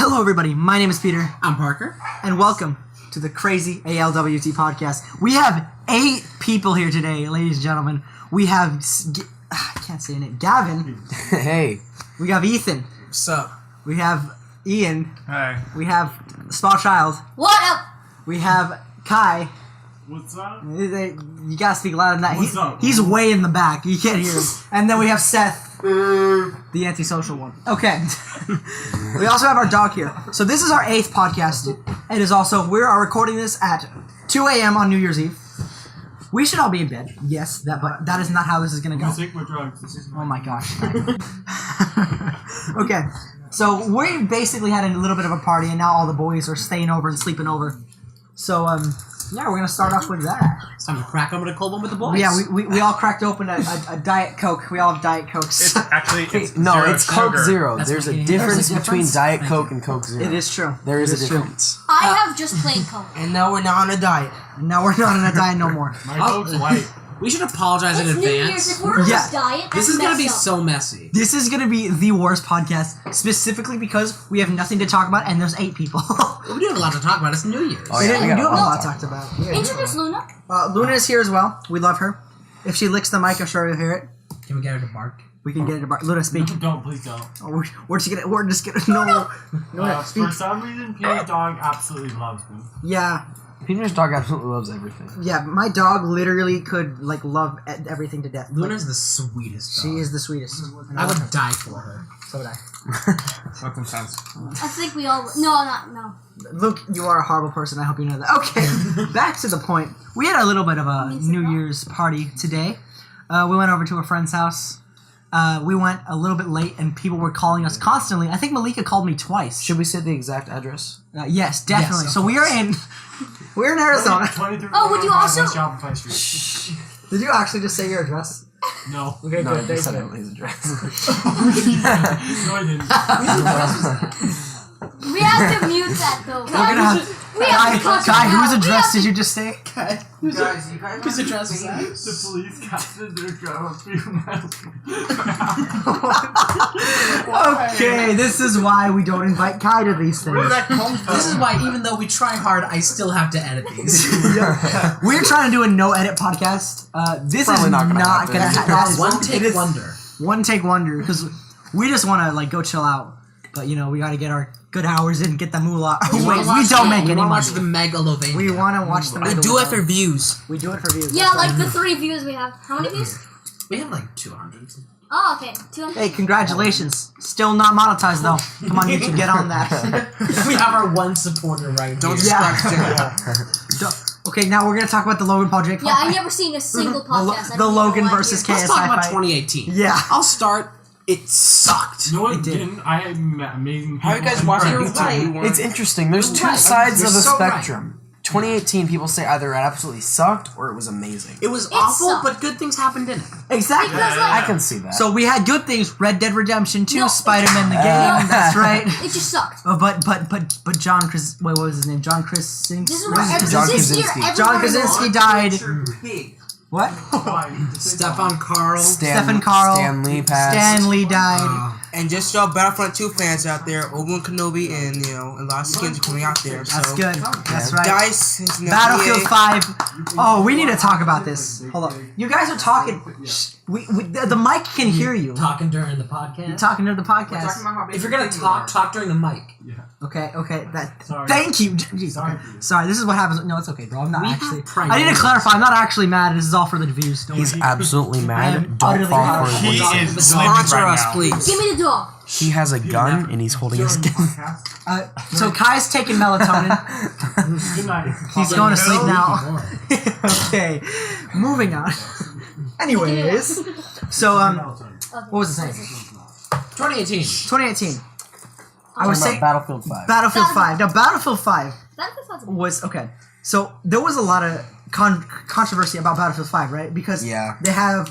Hello everybody, my name is Peter. I'm Parker. And welcome to the crazy ALWT podcast. We have 8 people here today, ladies and gentlemen. We have, I can't say it, Gavin. Hey. We have Ethan. What's up? We have Ian. Hey. We have Small Child. What up? We have Kai. What's up? You gotta speak louder than that. What's up? He's way in the back. You can't hear him. And then we have Seth, the antisocial one. Okay. We also have our dog here. So this is our 8th podcast. It is also, we are recording this at 2 a.m. on New Year's Eve. We should all be in bed. Yes, but that is not how this is gonna go. Take my drugs. Oh my gosh. Okay. So we basically had a little bit of a party, and now all the boys are staying over and sleeping over. So, yeah, we're gonna start off with that. It's time to crack open a cold one with the boys. Yeah, we all cracked open a Diet Coke. We all have Diet Cokes. It's Coke Zero. That's There's a what you- difference There's a between difference? Diet Coke and Coke Zero. It is true. There is It a true. difference. I have just plain Coke. And now we're not on a diet. No, we're not on a diet no more. My Coke's white. We should apologize It's in New advance. Year's. If we're on Yeah. this diet, This is gonna be so messy. This is gonna be the worst podcast, specifically because we have nothing to talk about, and there's 8 people. We do have a lot to talk about. It's New Year's. Oh, we yeah, do we have got a a lot lot to to talk talk about. Introduce Luna. Luna is here as well. We love her. If she licks the mic, I'm sure you'll hear it. Can we get her to bark? We can get it to bar. Luna, speak. Don't, please don't. Oh, we're just gonna no. Luna, speak. For some reason, Peter's dog absolutely loves me. Yeah. Peter's dog absolutely loves everything. Yeah, my dog literally could love everything to death. Luna's the sweetest dog. She is the sweetest. And I would die for her. So would I. That's intense. I think we all. No. Luke, you are a horrible person. I hope you know that. Okay, back to the point. We had a little bit of a New Year's party today. We went over to a friend's house. We went a little bit late, and people were calling us constantly. I think Malika called me twice. Should we say the exact address? Yes, definitely. Yes, so of we are in. We're in Arizona. 23 Oh, would you also- West Shopify Street. Did you actually just say your address? No. Okay, No, good. he Thank said you. his address. No, I didn't. We have to mute that though. We're gonna have. Guy, whose address did you just say? Guys, you guys Whose address is that? The police captured their drone a few miles. Okay, this is why we don't invite Kai to these things. This is why, even though we try hard, I still have to edit these. We're trying to do a no edit podcast. This is Probably not not gonna gonna happen. happen. One take wonder. One take wonder, because we just want to go chill out. But we got to get our good hours in, get the moolah. We don't make We any want to money. watch the Megalovania. We want to watch the. we do it for views. We do it for views. Yeah, that's like right. the 3 views we have. How many views? We have like 200. Oh, okay. 200. Hey, congratulations! Still not monetized though. Come on, YouTube, get on that. We have our one supporter right Don't here. distract Okay, now we're gonna talk about the Logan Paul Jake Paul. Yeah, I never seen a single podcast. I the don't know Logan why versus here. Let's talk about fight. 2018. Yeah. I'll start. It sucked. You know what? It did. Didn't I had amazing people. How you guys watching You're YouTube? right. We weren't- It's interesting. There's You're two right. sides You're of the so right. spectrum. 2018, people say either it absolutely sucked or it was amazing. It was awful, sucked. but good things happened in it. Exactly. Because, I like, can see that. So we had good things: Red Dead Redemption 2, No, Spider-Man the game. No. That's right. it just sucked. Oh, but John what was his name? John Krasinski. This is why John this year Krasinski. everyone John Krasinski died. What? Stefan Carl. Stephen Carl. Stan Lee passed. Stan Lee died. And just y'all Battlefront 2 fans out there, Obi-Wan Kenobi and a lot of skins are coming out there. That's So good. That's right. Dice is now Battlefield EA. 5. Oh, we need to talk about this. Hold on. You guys are talking. The mic can hear you. Talking during the podcast. You're talking to the podcast. If you're gonna talk during the mic. Okay. Sorry. Thank you. Jeez, Sorry. okay. Sorry. This is what happens. No, it's okay, bro. I'm not We have actually. priorities. I need to clarify. I'm not actually mad. This is all for the views. Don't He's worry. absolutely I mad. am Don't utterly fall mad. for He it. is Sponsor right us, now. please. Give me the dog. He has a gun and he's holding his gun. So Kai's taking melatonin. Good night. He's going to sleep now. Boy. Okay. Moving on. Anyways. So what was I saying? 2018. 2018. I was Talking saying about Battlefield 5. Battlefield 5. Now Battlefield 5 Battlefield 5's was okay. So there was a lot of controversy about Battlefield 5, right? Because Yeah. they have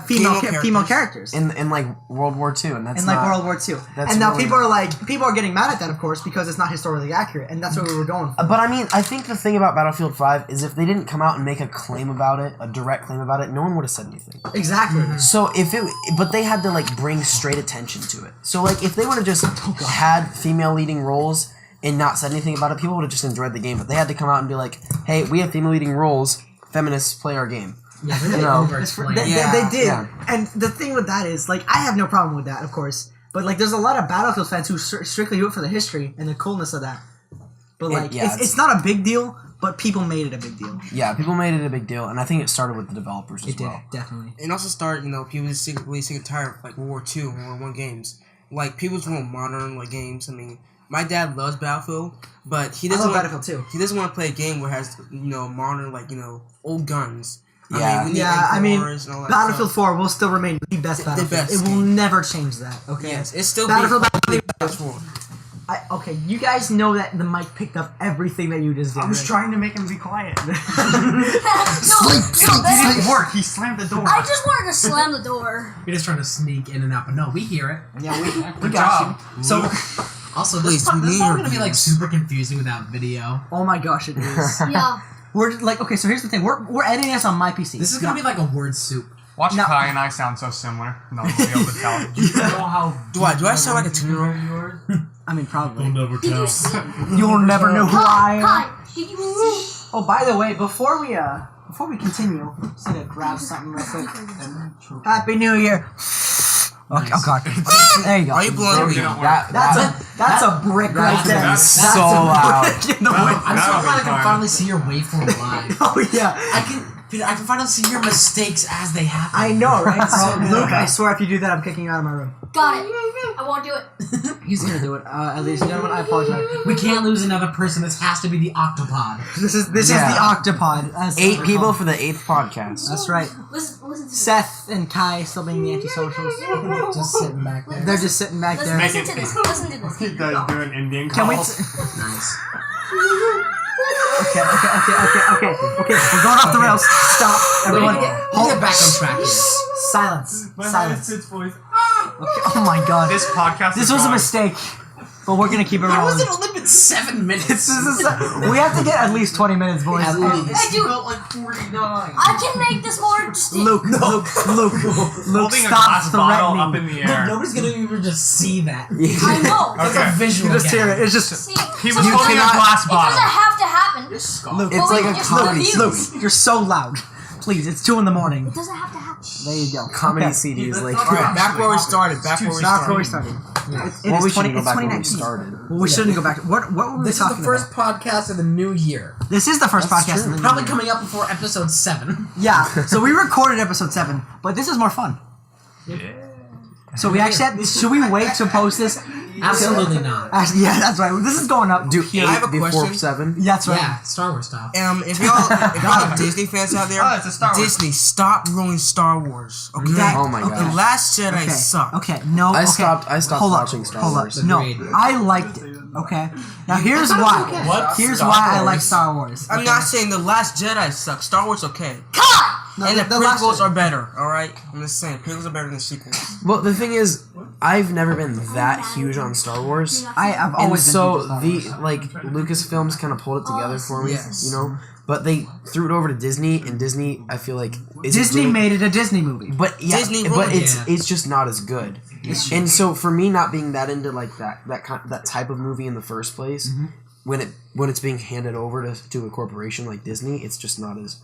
female characters. In like World War II, and that's In like not, World War II, that's and now really people are getting mad at that, of course, because it's not historically accurate, and that's what we were going for. But I mean, I think the thing about Battlefield 5 is if they didn't come out and make a claim about it, a direct claim about it, no one would have said anything. Exactly. So but they had to like bring straight attention to it. So like if they would have just had female leading roles and not said anything about it, people would have just enjoyed the game. But they had to come out and be like, hey, we have female leading roles, feminists play our game. Yeah, they You did know, over-explain. They did, Yeah. and the thing with that is, like, I have no problem with that, of course. But like, there's a lot of Battlefield fans who strictly do it for the history and the coolness of that. But like, yeah, it's not a big deal. But people made it a big deal. Yeah, people made it a big deal, and I think it started with the developers as well. Definitely. And also started, people just really sick and tired of like World War II and World War I games. Like people just want modern like games. I mean, my dad loves Battlefield, but he doesn't. I love Battlefield too. He doesn't want to play a game where it has modern old guns. Yeah. I mean, M4s and all that Battlefield stuff. 4 will still remain the best Battlefield. best It will game. never change that. Okay. Yes, it's still Battlefield. Battlefield. Okay, you guys know that the mic picked up everything that you just did. I was right? trying to make him be quiet. It didn't work. He slammed the door. I just wanted to slam the door. You're just trying to sneak in and out, but no, we hear it. Yeah, we Good got job. you. So, Also, Please, this we is need probably your gonna be like views. super confusing without video. oh my gosh, it is. Yeah. We're like, okay, so here's the thing. We're editing this on my PC. This is gonna be like a word soup. Watch No. Kai and I sound so similar. No one will be able to tell. Do you know how? Do I sound like a 2-year-old? I mean, probably. never Did you see? You'll never know who I am. Kai, did you see? Oh, by the way, before we continue, just need to grab something real quick. Happy New Year. Okay, oh god. There you go. Are you blowing me? That's a brick right there. that's That's so a loud. brick in the I'm window. so That'll glad I be can fun. finally see your waveform live. Oh yeah. I can finally see your mistakes as they happen. I know, right? So good. Luke, I swear if you do that, I'm kicking you out of my room. Got it. I won't do it. He's gonna do it. Ladies and gentlemen, I apologize. We can't lose another person. This has to be the Octopod. This is Yeah. the Octopod. As 8 we're people called. for the 8th podcast. That's right. Listen to this. Seth and Kai still being the antisocials. Just sitting back there. They're just sitting back Listen, there. listen to this. Listen to this. He does do an Indian Can we? call. Nice. Okay. We're going off the rails. Stop, everyone. We Hold. get back on track here. Silence. Silence. Its voice. Okay. Oh my god. This podcast. This is was a gone. mistake. But we're gonna keep it How has rolling. it only been 7 minutes? We have to get at least 20 minutes, boys. At least. Hey, dude, like 49. I can make this more interesting. Luke, Luke, Holding a stop glass bottle up threatening. in the air. Nobody's gonna even just see that. I know. It's Okay. a visual. You just hear gag. it. It's just See, He was so holding a it glass doesn't bottle. have to happen. Luke. It's like we a just comedy. review. Luke, you're so loud. Please, it's 2 in the morning. It doesn't have to happen. There you go. Comedy Okay. CDs, like. Alright, back where we started. Back where we Back where we started. started. It Well, is we 20, shouldn't go it's back where we 2019. started. Well, we shouldn't go back. What were we This is talking the first about? podcast of the new year. This is the first That's podcast. true. in the Probably new year. coming up before episode 7. Yeah. So we recorded episode 7, but this is more fun. So we actually had, should we wait to post this? Absolutely not. Actually, yeah, that's right. This is going up. Do I have 8 a before question. 7. That's right. Yeah, Star Wars style. If y'all Disney fans out there, Oh, it's a Star Wars. Disney, stop ruining Star Wars. Okay. That- Oh my The god. Last Jedi Okay. sucked. Okay. No. I okay. stopped Hold up, watching Star hold Wars. Up. No, Agreed. I liked it. Okay. Now here's why. What? Here's Star why I Wars? like Star Wars. I'm not saying The Last Jedi sucked. Star Wars okay. No, And the last prequels one. are better, alright? I'm just saying, prequels are better than the sequels. Well, the thing is, I've never been that huge on Star Wars. I've And always been so huge on Star Wars. Lucasfilms kind of pulled it together for me, Yes. you know. But they threw it over to Disney, and Disney, I feel like Disney made it a Disney movie. but yeah, Disney but ruined it's it. it's just not as good. And so for me, not being that into like that type of movie in the first place, when it's being handed over to a corporation like Disney, it's just not as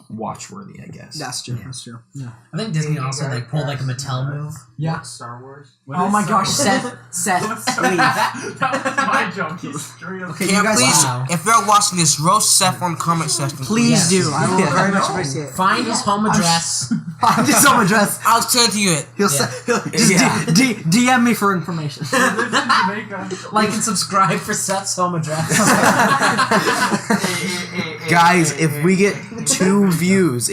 watch-worthy, I guess. That's true. That's true. Yeah. I think Disney also like pulled like a Mattel move. Yeah. Star Wars. Oh my gosh, Seth, leave. That was my joke. He's straight up. Okay, you Yeah, guys, please, Wow. if you're watching this, roast Seth on the comment section. please Yes. do. I will very much appreciate it. Find his home address. Find his home address. I'll send to you it. He'll just Yeah. DM me for information. Jamaica. Like and subscribe for Seth's home address. Guys, if we get 2 views,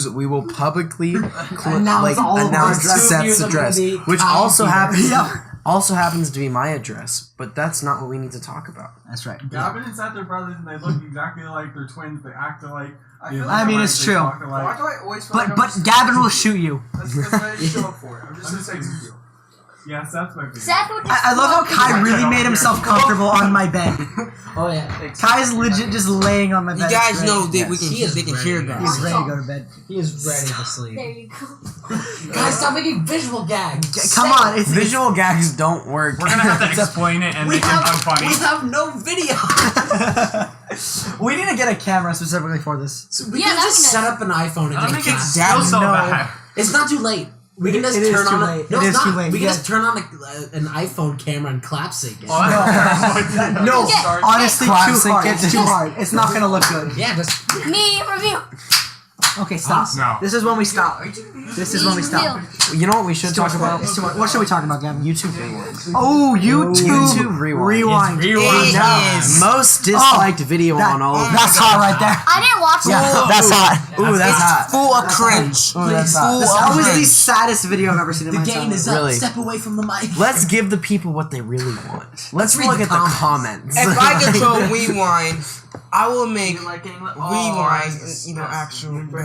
we will publicly Announce all of our announce addresses. Seth's 2 views address, will be which Kyle also Peters. happens. Yeah. also happens to be my address, but that's not what we need to talk about. That's right. Gavin and Seth are brothers, and they look exactly like they're twins. They act alike. I mean, it's true. Why do I always feel But Gavin will shoot you. That's what I show up for. I'm just gonna say you. Yeah, Seth's my favorite. Seth would just I love how Kai really made himself comfortable on my bed. Oh yeah. Kai's legit just laying on my bed. You guys It's know great. that we can, He is they can ready. hear He's that. ready to go to bed. He is ready to sleep. There you go. Guys, stop making visual gags. Come on, it's Visual gags don't work. We're gonna have to explain it and make it unfunny. We have no video. we need to get a camera specifically for this. So we Yeah, can that'd just be set nice. up an iPhone and That'll get make it class. still so no. bad. It's not too late. We can just It is turn too on late. No, It it's is too not. late. We can Yeah. just turn on an iPhone camera and clap sync it. Oh, that's terrible. No, Yeah. honestly, Clap too sync hard. it. It's too hard. It's not gonna look good. Yeah, just Me review. Okay, stop. No. This is when we stop. This is when we stop. You know what we should talk about? It's too much. What should we talk about, Gavin? YouTube Rewind. Oh, YouTube Rewind. Rewind. It Now, is. most disliked video That- on all of That's hot right there. I didn't watch Yeah, it. that's hot. Ooh, that's hot. Full of cringe. Ooh, that's hot. Full That of was the cringe. saddest video I've ever seen in the my gain entire is life. up. Really? Step away from the mic. Let's give the people what they really want. Let's read look the at the comments. If I control Rewind, I will make Oh, Rewind, actual better.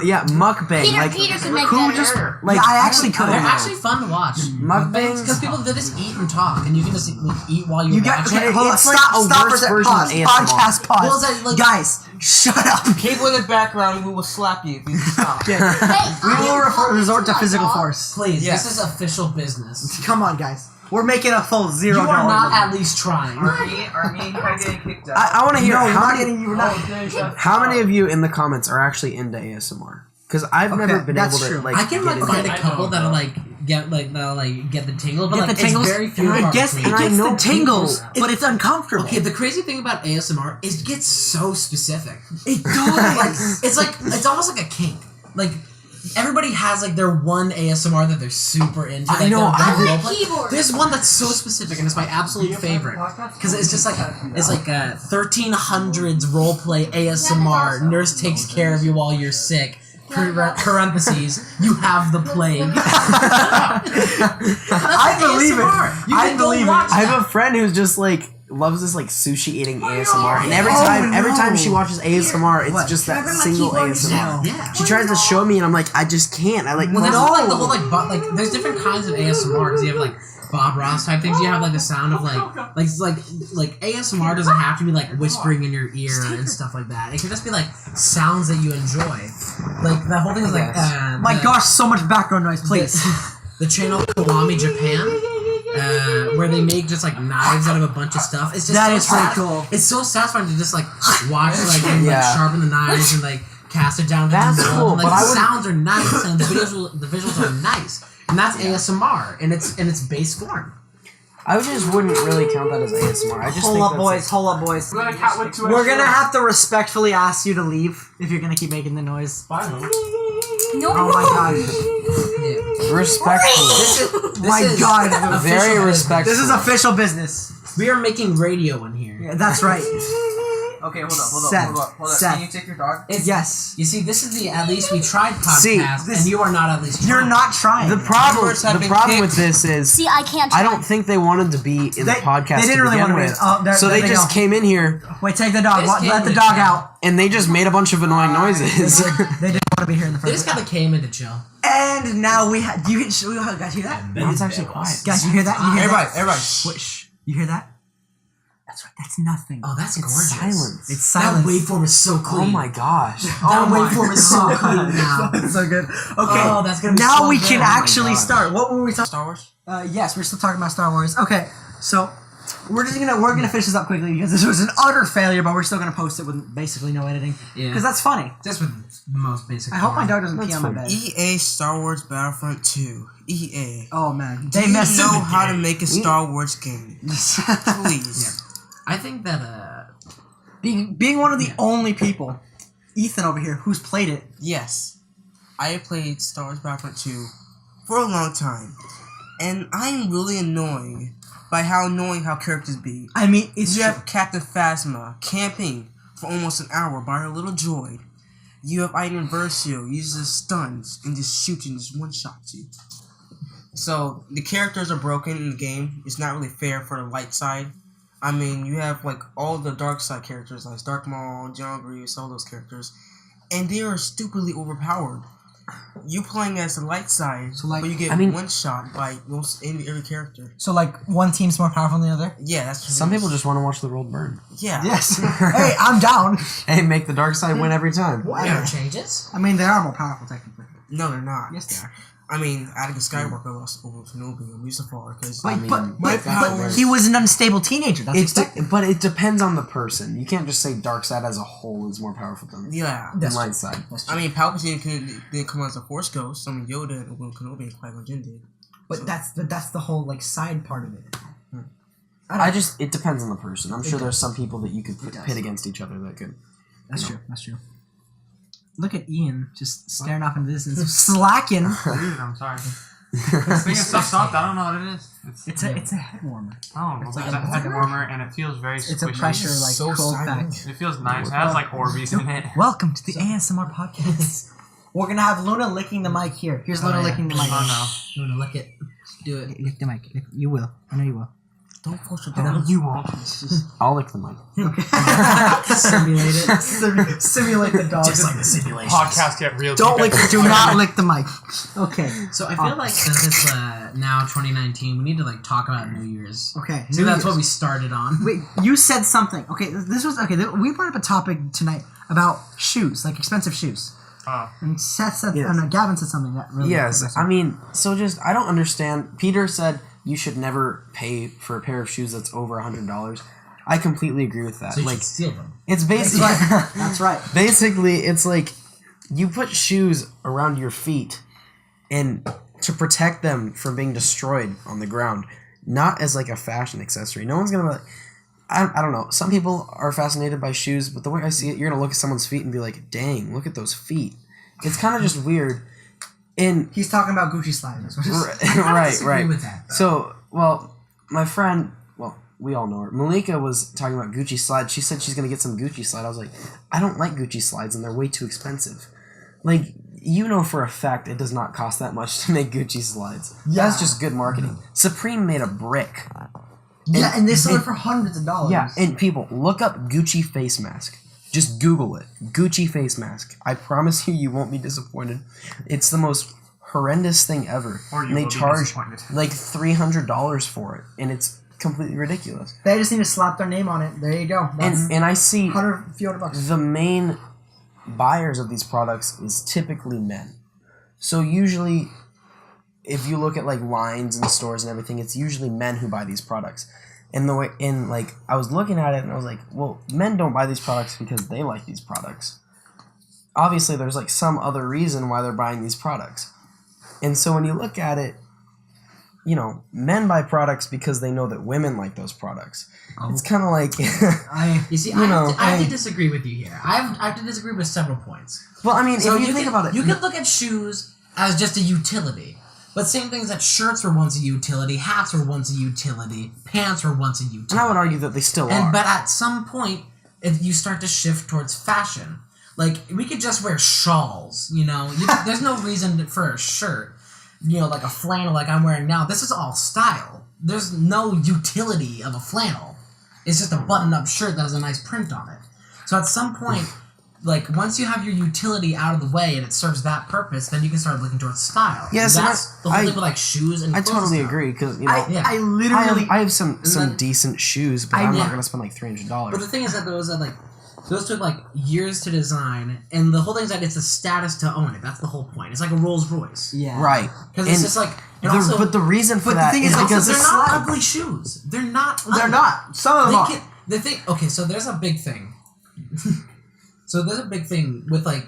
Yeah, mukbang. Peter, Like, Peter could make who that just better. like? Yeah, I actually could. They're actually fun to watch. Mukbangs? Because people they just eat and talk, and you can just eat while you You watch got it. okay, hold on. It's like Stop, a stop for a worse second. version of Pause. ASMR. Podcast pause. Well, is that like- Guys, shut up. People in the background, we will slap you if you stop. Okay. Hey, We will resort to my physical dog. force. Please, Yes. this is official business. Come on, guys. We're making a full zero. You are dollar not limit. at least trying. Are me and Kai getting kicked out? I want to hear No, you're how not many, getting. You're not. how many of you in the comments are actually into ASMR? Because I've never been that's able to true. like. I can get like into find it. a couple that'll like get the tingle, but Get like the tingles. it's very few I far guess it between. I gets know the tingles, but it's uncomfortable. Okay, the crazy thing about ASMR is it gets so specific. It does. Like it's almost like a kink. Like everybody has like their one ASMR that they're super into. I like, know, their I one like roleplay. keyboard. There's one that's so specific, and it's my absolute favorite because it's just like it's like 1300s roleplay ASMR. Nurse takes care of you while you're sick. Parentheses, you have the plague. I believe it. You I can go believe it. watch I that. have a friend who's just like loves this like sushi eating ASMR, and every Oh, time no. she watches ASMR, it's What? just that Like single keyboards? ASMR. Yeah. She tries to show me, and I'm like, I just can't. I like. Well, there's no. like the whole like there's different kinds of ASMR because you have like Bob Ross type things. You have like the sound of like ASMR doesn't have to be like whispering in your ear and stuff like that. It can just be like sounds that you enjoy. Like the whole thing is like My gosh, so much background noise, please. the channel Kiwami Japan. Where they make just like knives out of a bunch of stuff. It's just That so is pretty sat- cool. It's so satisfying to just like watch like them like Yeah. sharpen the knives and like cast it down to That's the mold. cool, And, like but I the wouldn't- sounds are nice and the visuals are nice. And that's ASMR in its base form. I just wouldn't really count that as ASMR. I just Hold think up, that's boys. Hold up, boys. We're gonna cat with two We're gonna extra- have to respectfully ask you to leave if you're gonna keep making the noise. Fine. No. Oh my god. like, respectful. My god. Very official respectful. This is official business. We are making radio in here. Yeah, that's right. Okay, hold Seth, up. Seth. Can you take your dog? Yes. You see, this is the At Least We Tried podcast, See, this- and you are not At Least You're Trying. not trying. The problem with kicked. this is See, I can't. I don't think they wanted to be in the They- podcast they didn't to really begin want to be- with. oh, there- so there they they just go. came in here Wait, take the dog. This Let came the with dog it. out. and they just made a bunch of annoying noises. They didn't want to be here in the They first just place. kind of came in to chill. And now we have. You guys hear that? Now it's actually quiet. Guys, you hear that? You hear Everybody, that? Wait, shh. You hear that? That's right. That's nothing. Oh, that's It's gorgeous. silence. It's That silence. waveform is so clean. Oh my gosh. That waveform is so clean now. It's so good. Okay. Oh, that's gonna be now so we good. can Oh my actually God. start. What were we talking? Star Wars? Yes, we're still talking about Star Wars. Okay, so we're gonna finish this up quickly because this was an utter failure, but we're still gonna post it with basically no editing. Yeah. Because that's funny. Just with the most basic. I hope my dog doesn't pee That's on my funny. bed. EA Star Wars Battlefront 2. EA. Oh man, Do they you messed know up. how to make a Star Wars game? Please. I think that Being one of the only people, Ethan over here, who's played it. Yes. I have played Star Wars Battlefront 2 for a long time. And I'm really annoyed by how annoying how characters be. I mean, it's You true. have Captain Phasma camping for almost an hour by her little droid. You have Iden Versio uses stuns and just shoots and just one-shots you. So the characters are broken in the game. It's not really fair for the light side. I mean, you have like all the dark side characters, like Dark Maul, John Grease, all those characters, and they are stupidly overpowered. You playing as the light side, So, like, but you get one shot by most every character. So like one team's more powerful than the other. Yeah, that's Some people just want to watch the world burn. Yeah. Yes. Hey, I'm down. Hey, make the dark side win every time. Never changes. I mean, they are more powerful technically. No, they're not. Yes, they are. I mean, Anakin Skywalker lost over Kenobi and Mustafar because But, mean, but he was an unstable teenager. That's expected. But it depends on the person. You can't just say dark side as a whole is more powerful than That's light true. side. I mean, Palpatine didn't come as a Force ghost. I mean, Yoda and Obi-Wan Kenobi and Qui-Gon Jinn did. But that's the whole like side part of it. It depends on the person. I'm sure there's some people that you could pit against each other that could. That's true. That's true. Look at Ian just staring off into the distance, slacking. Dude, I'm sorry. This thing is so soft. I don't know what it is. It's a head warmer. Oh, it's like a a head warmer, and it feels very squishy. It's a pressure like So cold silent. back. It feels nice. It has like Orbeez in it. Welcome to the ASMR podcast. We're gonna have Luna licking the mic here. Here's Luna licking the mic. Oh No, lick it. Do it. Lick the mic. You will. I know you will. Don't force your no. down. You won't. I'll lick the mic. Simulate it. Simulate the dog. Just like the simulation. Podcast get real. Don't deep. lick. Do not lick the mic. Okay. So I feel like since it's now 2019, we need to like talk about New Year's. Okay. So that's what we started on. Wait, you said something. Okay, this was okay. We brought up a topic tonight about shoes, like expensive shoes. And Seth said, Yes. Gavin said something that really. Yes, I mean, I don't understand. Peter said you should never pay for a pair of shoes that's over $100. I completely agree with that. So you Like, should steal them. it's basically That's right. basically it's like you put shoes around your feet and to protect them from being destroyed on the ground, not as like a fashion accessory. No one's gonna be like, I don't know. Some people are fascinated by shoes, but the way I see it, you're gonna look at someone's feet and be like, "Dang, look at those feet." It's kind of just weird. And He's talking about Gucci sliders. right. Disagree with that. Though. So, well, my friend, we all know her. Malika was talking about Gucci slides. She said she's gonna get some Gucci slide. I was like, I don't like Gucci slides, and they're way too expensive. Like, you know for a fact it does not cost that much to make Gucci slides. Yeah. That's just good marketing. Supreme made a brick. Yeah, and they sell it for hundreds of dollars. Yeah, and people, look up Gucci face mask. Just Google it. Gucci face mask. I promise you, you won't be disappointed. It's the most horrendous thing ever. Or you and they will be charge disappointed. like $300 for it, and it's completely ridiculous. They just need to slap their name on it. There you go. That's And I see few hundred bucks. the main buyers of these products is typically men. So usually, if you look at like lines in stores and everything, it's usually men who buy these products. And I was looking at it and I was like, well, men don't buy these products because they like these products. Obviously, there's like some other reason why they're buying these products. And so when you look at it, you know, men buy products because they know that women like those products. It's kind of like, You see, You know, I have to disagree with you here. I have to disagree with several points. well, I mean, So if you think can, about it, you can look at shoes as just a utility. But same things that shirts were once a utility, hats were once a utility, pants were once a utility. and I would argue that they still are. But at some point, you start to shift towards fashion. Like, we could just wear shawls, you know? There's no reason for a shirt, you know, like a flannel like I'm wearing now. This is all style. There's no utility of a flannel. It's just a button-up shirt that has a nice print on it. So at some point, like, once you have your utility out of the way and it serves that purpose, then you can start looking towards style. Yes, and and that's the whole thing with, like, shoes and I clothes totally now. agree because you know I literally. I have some then- decent shoes, but I- I'm yeah. not gonna spend like $300. But the thing is that those took like years to design, and the whole thing is that it's a status to own it. That's the whole point. It's like a Rolls Royce. Yeah. Right, Because it's And just like, and the- also, but the reason for but the that thing is is also because they're it's not slides. ugly shoes. They're not. They're ugly. not. Some of them They are. can, the thing. Okay, so there's a big thing. So there's a big thing with like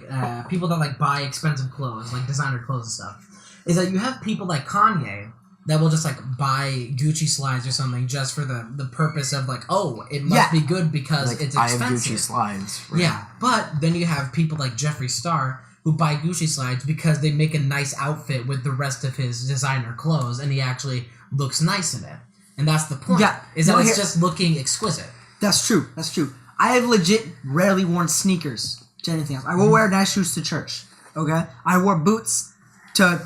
people that like buy expensive clothes, like designer clothes and stuff, is that you have people like Kanye that will just like buy Gucci slides or something just for the purpose of like, oh, it must be good because Like, it's I expensive. have Gucci slides. Right? Yeah, but then you have people like Jeffree Star who buy Gucci slides because they make a nice outfit with the rest of his designer clothes, and he actually looks nice in it. And that's the point. Yeah. Is that No, it's here- just looking exquisite. That's true. That's true. I have legit rarely worn sneakers to anything else. I will wear nice shoes to church. Okay. I wore boots to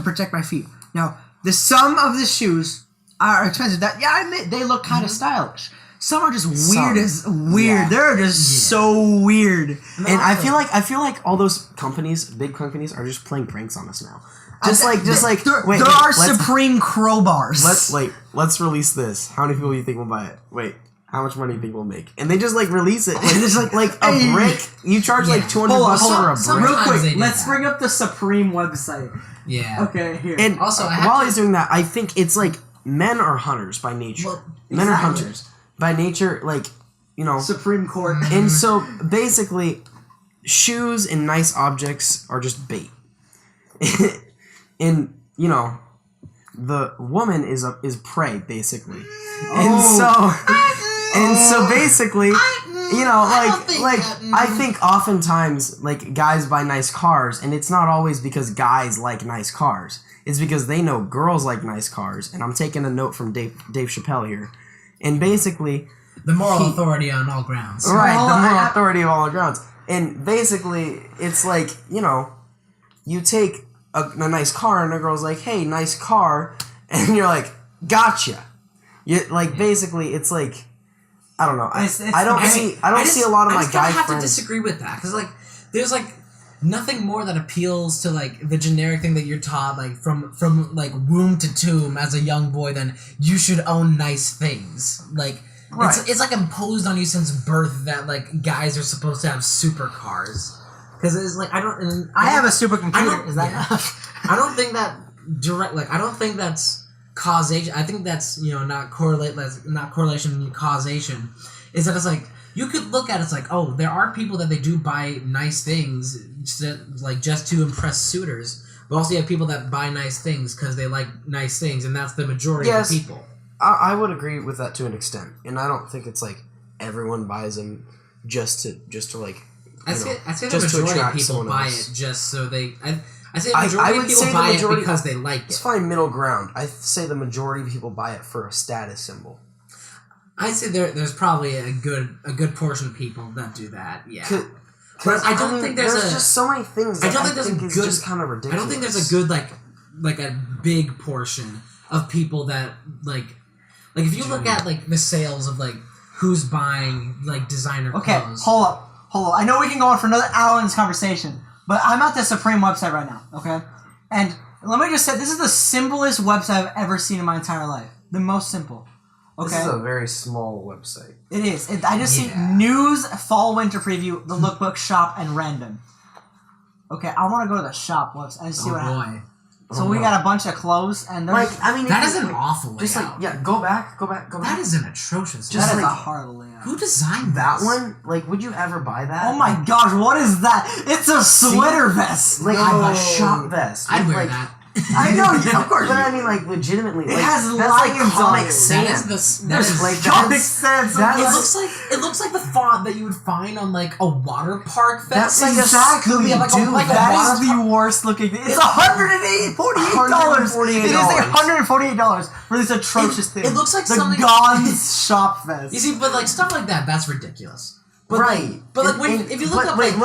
protect my feet. Now, some of the shoes are expensive. That I admit they look kind of stylish. Some are just weird as weird. Yeah. They're just so weird. And I feel like all those companies, big companies, are just playing pranks on us now. Just like there are Supreme crowbars. Let's release this. How many people do you think will buy it? Wait, how much money do you think we'll make? And they just like release it. Like there's like a brick. You charge like $200 for a brick. Real quick, they do let's that. bring up the Supreme website. Yeah. Okay, here. And Also, I have while to- he's doing that, I think it's like men are hunters by nature. Well, Men are exactly. hunters by nature. Like Supreme Court. And so basically, shoes and nice objects are just bait. And the woman is prey basically. And so basically, I think oftentimes like guys buy nice cars, and it's not always because guys like nice cars. It's because they know girls like nice cars. And I'm taking a note from Dave Chappelle here. And basically, the moral authority on all grounds. right, the moral authority of all grounds. And basically, it's like, you take a nice car, and a girl's like, hey, nice car. And you're like, gotcha. Basically, it's like, I don't know. I don't see a lot of my guy I have friends. to disagree with that because there's nothing more that appeals to the generic thing that you're taught from womb to tomb as a young boy than you should own nice things. Right. It's imposed on you since birth that guys are supposed to have supercars because it's I have a supercomputer. Is that enough? I don't think that direct. I don't think that's causation. I think that's not correlation, causation. Is that it's you could look at it's there are people that they do buy nice things just to impress suitors, but also you have people that buy nice things because they like nice things, and that's the majority of the people. I would agree with that to an extent, and I don't think it's everyone buys them just to I say the just to majority of attract people someone buy else. it just so they. I say the majority of people buy it because they like Let's it. find middle ground. I say the majority of people buy it for a status symbol. I say there's probably a good portion of people that do that. Yeah. But I don't think there's just so many things. I don't think there's a good. It's just kind of ridiculous. I don't think there's a good a big portion of people that if you look at the sales of who's buying designer Okay, clothes. hold up. I know we can go on for another hour in this conversation, but I'm at the Supreme website right now, okay? And let me just say, this is the simplest website I've ever seen in my entire life. The most simple. Okay? This is a very small website. It is. I just see news, fall, winter preview, the lookbook, shop, and random. Okay, I want to go to the shop website and see what happens. So we got a bunch of clothes, and there's... that is an awful layout. Just go back. That is an atrocious that layout. is a horrible layout. Who designed That this? one, would you ever buy that? Oh my gosh, what is that? It's a sweater vest! A shop vest. I'd with, wear that. I know, of course. But I mean, legitimately, It has that's lions on Comic it. Sans. Comic Sans. It looks like the font that you would find on a water park That's vest. Exactly, Yeah, dude. That is the worst looking thing. It's $148. It is $148 for this atrocious thing. It looks like the something- Gons shop vest. You see, but stuff like that's ridiculous. But Right. if you look up there's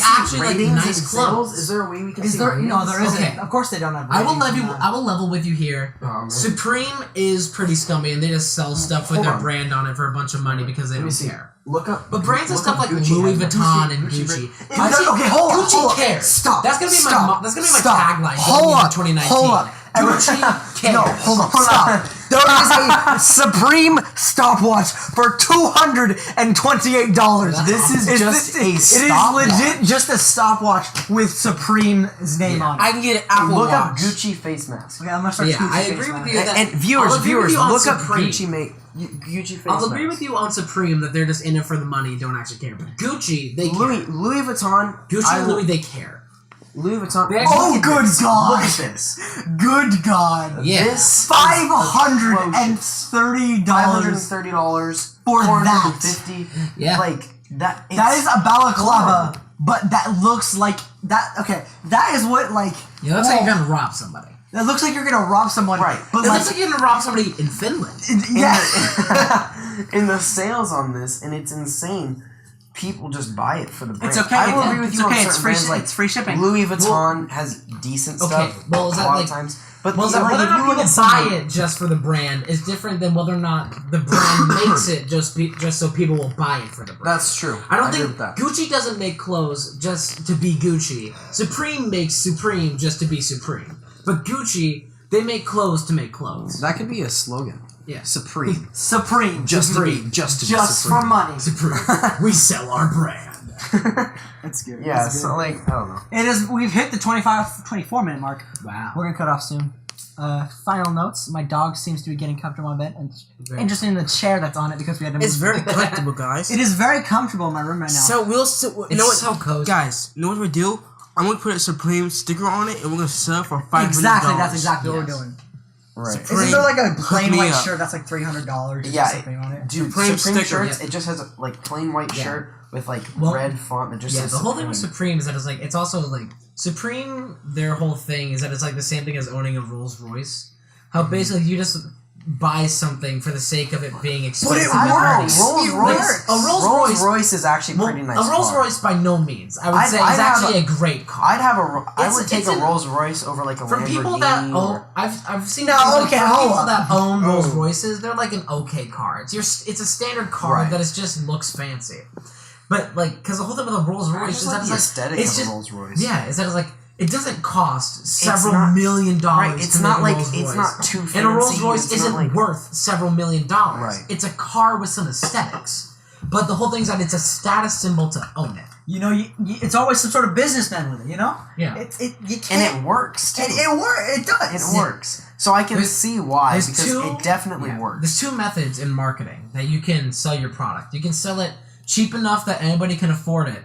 actually nice clothes. Is there a way we can Is see there? ratings? No, there isn't. Okay. Of course they don't have. I will ratings. I will level with you here. Oh, man. Supreme is pretty scummy, and they just sell stuff with Hold their on. brand on it for a bunch of money because they Let me don't see. care. Look up. But brands and look stuff up like Gucci Louis has- Vuitton and Gucci. Gucci. Okay, hold on. Gucci cares. Stop. That's gonna be Stop. my Stop. tagline. Hold going on. into 2019. Hold on. Gucci cares. No, hold on. Stop. There is a Supreme stopwatch for $228. This is just a stopwatch. It is legit just a stopwatch with Supreme's name on it. I can get an Apple Look up Watch. Gucci face mask. Okay, I'm gonna start. Yeah, I Gucci agree face with mask. you that. And viewers, I'll agree with you on look up Supreme. Gucci face I'll mask. agree with you on Supreme that they're just in it for the money, don't actually care. But Gucci, they care. Louis Vuitton. Gucci and Louis, they care. Louis Vuitton. They actually- Oh, good God! Look at this. Good God! Yeah. This $530 $530 for that. $450. Yeah. That. That is a balaclava, but that looks like that. Okay, that is what Yeah, looks like you're gonna rob somebody. That looks like you're gonna rob someone, Right. But It looks like you're gonna rob somebody in Finland. yeah. In the sales on this, and it's insane. People just buy it for the brand. It's okay. I will agree with It's you okay. on It's certain free. brands, It's free shipping. Louis Vuitton has decent Okay, stuff. well, is a that lot of times, But Well, like, whether or if not you look people at someone- buy it just for the brand is different than whether or not the brand makes it just so people will buy it for the brand. That's true. I don't agree think with that. Gucci doesn't make clothes just to be Gucci. Supreme makes Supreme just to be Supreme. But Gucci, they make clothes to make clothes. That could be a slogan. Yeah. Supreme. Supreme. Just to be Just supreme. for money. Supreme. We sell our brand. That's good. Yeah, That's so good. like I don't know. It is. We've hit the 24 minute mark. Wow. We're gonna cut off soon. Final notes. My dog seems to be getting comfortable in my bed, and Very interested in the chair that's on it because we had to. It's move. very collectible, guys. It is very comfortable in my room right now. So we'll sit. You It's know what, so cozy. guys? You know what we'll do? I'm gonna put a Supreme sticker on it, and we're gonna sell it for $500. exactly. That's exactly what Yes. we're doing. Right. Isn't there like a plain me white up. shirt that's like $300? Yeah, something on it. Dude, Supreme Supreme sticker, shirts, it just has a like plain white Yeah. shirt with like Well, red font that just Yeah, says the whole thing with Supreme. Supreme is that it's like it's also like Supreme. Their whole thing is that it's like the same thing as owning a Rolls Royce. How basically you just buy something for the sake of it being expensive. it I don't know, works. Rolls It Royce. works. A Rolls Royce- is actually Well, pretty nice. a Rolls car. Royce by no means. I would I'd- say I'd is have actually a great car. I'd have I It's- would take it's a an- Rolls Royce over like a From Lamborghini. people that or, I've seen No, things, okay, for hold people up. that own Rolls Oh. Royces, they're like an okay car. It's a standard car Right. that is just looks fancy. But like, because the whole thing with a Rolls I Royce just is like that the it's aesthetic like it's of just a Rolls Royce. yeah, is that it's like it doesn't cost several not- million dollars. Right, it's to not make a like Rolls it's Royce. not too fancy. And a Rolls Royce it's isn't not like, worth several million dollars. Right. It's a car with some aesthetics. But the whole thing is that it's a status symbol to own it. You know, it's always some sort of businessman with it. You know. Yeah. You and can't. it works too. It works. It does. It works. So I can There's- see why there's because two- it definitely Yeah. works. There's two methods in marketing that you can sell your product. You can sell it cheap enough that anybody can afford it,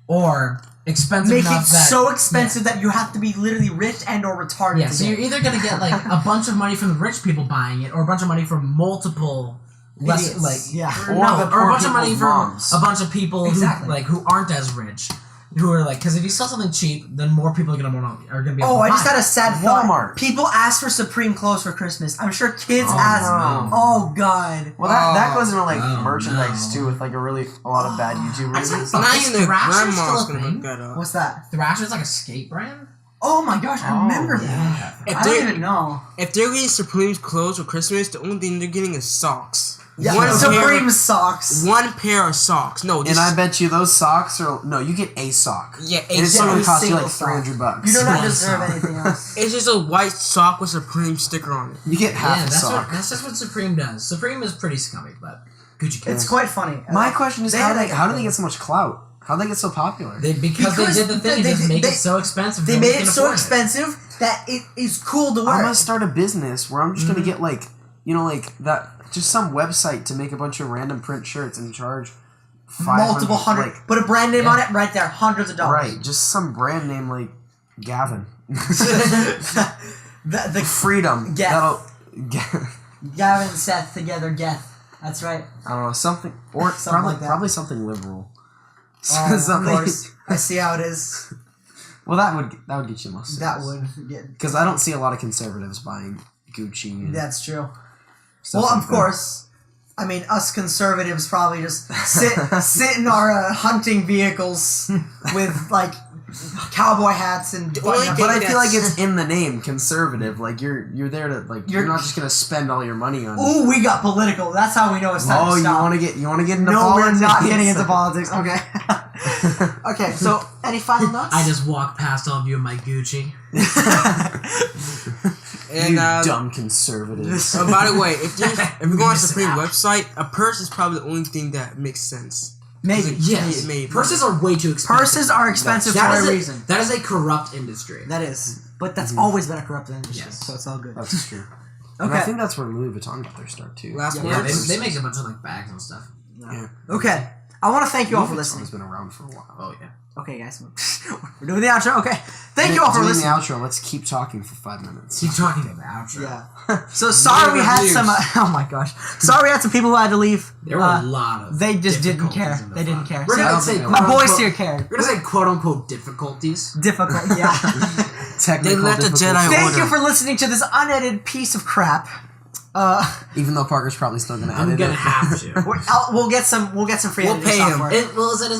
or expensive Make it enough that so expensive that you have to be literally rich and or retarded. Yeah, to so get you're it. either gonna get like a bunch of money from the rich people buying it, or a bunch of money from multiple less Idiots. like Yeah. Or no, the or poor a bunch of money people's from moms. a bunch of people Exactly. who aren't as rich, who are like, because if you sell something cheap, then more people are gonna be able Oh, to I just buy had it. a sad thought. Walmart. People ask for Supreme clothes for Christmas. I'm sure kids Oh, ask. no. Oh God. Well, that goes into like Oh, merchandise no. too, with like a lot of bad YouTubers. I just and thought stuff. Not even the Thrasher's grandma's still a gonna thing? look that up. What's that? Thrasher's like a skate brand. Oh my gosh, I remember that. Yeah. If I don't they're- even know. If they're getting Supreme's clothes for Christmas, the only thing they're getting is socks. Yeah, One Supreme pair, socks. one pair of socks. No, And just I bet you those socks are no. You get a sock. yeah, And it's a only a cost you single like sock. $300. You do not One deserve sock. anything else. It's just a white sock with Supreme sticker on it. You get half Yeah, a sock. that's just what Supreme does. Supreme is pretty scummy, but Gucci cares. It's quite funny. My question is They how had do they get so much clout? How do they get so popular? Because they did the thing, they- just make they- it so expensive. They nobody made it can so afford expensive that it is cool to I'm wear. gonna start a business where I'm just gonna get like like that just some website to make a bunch of random print shirts and charge Multiple hundred. like, Put a brand name Yeah. on it right there. Hundreds of dollars. right, just some brand name like Gavin. the Freedom. Geth. That'll Gavin and Seth together. Geth. That's right. I don't know, something or Something probably like that. probably something liberal. Oh, of Something- course. I see how it is. Well, that would get you most. That would get. Because I don't see a lot of conservatives buying Gucci. And That's true. stuff Well, like of that. course. I mean, us conservatives probably just sit in our hunting vehicles with like cowboy hats and. only But I thing feel like that's- it's in the name, conservative. Like you're there to like you're not just gonna spend all your money on. Ooh, we got political. That's how we know it's time Oh, to you stop. want to get into No, politics? we're not getting into politics. Okay. Okay. So, any final notes? I just walk past all of you in my Gucci. And you dumb conservatives. oh, by the way, if you go on Missing Supreme out. website, a purse is probably the only thing that makes sense. Maybe. Yes, Maybe. purses are way too expensive. Purses are expensive for That is a a reason. That is a corrupt industry. That is. But that's always been a corrupt industry. Yes. So it's all good. That's true. And I Okay. think that's where Louis Vuitton got their start too. Last Yeah, words. they make a bunch of like bags and stuff. Okay. I want to thank you all for Louis listening. Vuitton's been around for a while. Oh yeah. Okay, guys. We're doing the outro. Okay. Thank you all for Doing listening. the outro. Let's keep talking for 5 minutes. Keep talking about the outro. Yeah. So sorry we had reviews. some. Oh my gosh. Sorry we had some people who had to leave. There were a lot of. They just didn't difficulties care. in the They didn't file. care. We're So gonna say my my quote boys unquote- here cared. We're gonna say quote unquote difficulties. Difficult. Yeah. Technical They left the difficulties. Jedi Thank order. you for listening to this unedited piece of crap. Even though Parker's probably still gonna edit I'm gonna it. have to. We'll get some free We'll editing pay him. software.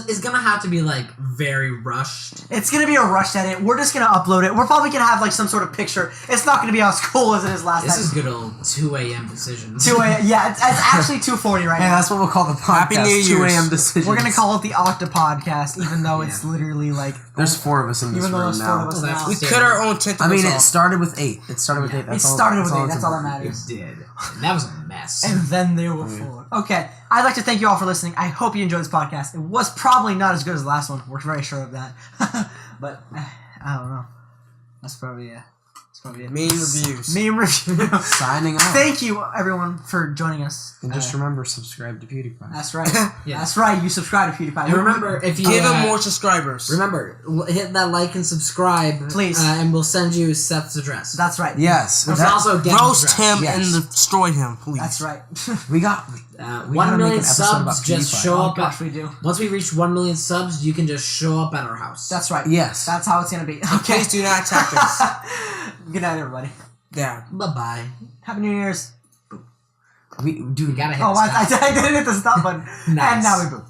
It's gonna have to be like very rushed. It's gonna be a rushed edit. We're just gonna upload it. We're probably gonna have like some sort of picture. It's not gonna be as cool as it is last This time. is good old 2 a.m. decisions. 2 a.m. Yeah, it's actually 2:40 right Hey, now. that's what we'll call the podcast. Happy New 2 Year's. a.m. decisions. We're gonna call it the Octopodcast, even though it's literally like. There's 4 of us in this Even though room there's 4 of now. us Well, that's now. We cut our own tentacles I mean, it off. started with 8. It started with 8. It started with 8. That's all that It matters. did. And that was a mess. And then there were 4. Okay, I'd like to thank you all for listening. I hope you enjoyed this podcast. It was probably not as good as the last one. We're very sure of that. But I don't know. That's probably it. Main reviews. Meme review. Signing off. Thank you, everyone, for joining us. And just remember, subscribe to PewDiePie. That's right. Yeah. That's right. You subscribe to PewDiePie. And remember, if you Give him more subscribers. remember, hit that like and subscribe, Please. and we'll send you Seth's address. That's right. Yes. Which that- also get Roast him Yes. and destroy him, please. That's right. we got. We 1 gotta make million an episode subs. about Just PewDiePie. show Oh up. gosh, we do. Once we reach 1 million subs, you can just show up at our house. That's right. Yes. That's how it's gonna be. Okay. Please do not attack us. Good night, everybody. Yeah. Bye bye. Happy New Year's. Dude, You gotta hit. Oh, the stop. I didn't hit the stop button. Nice. And now we boom.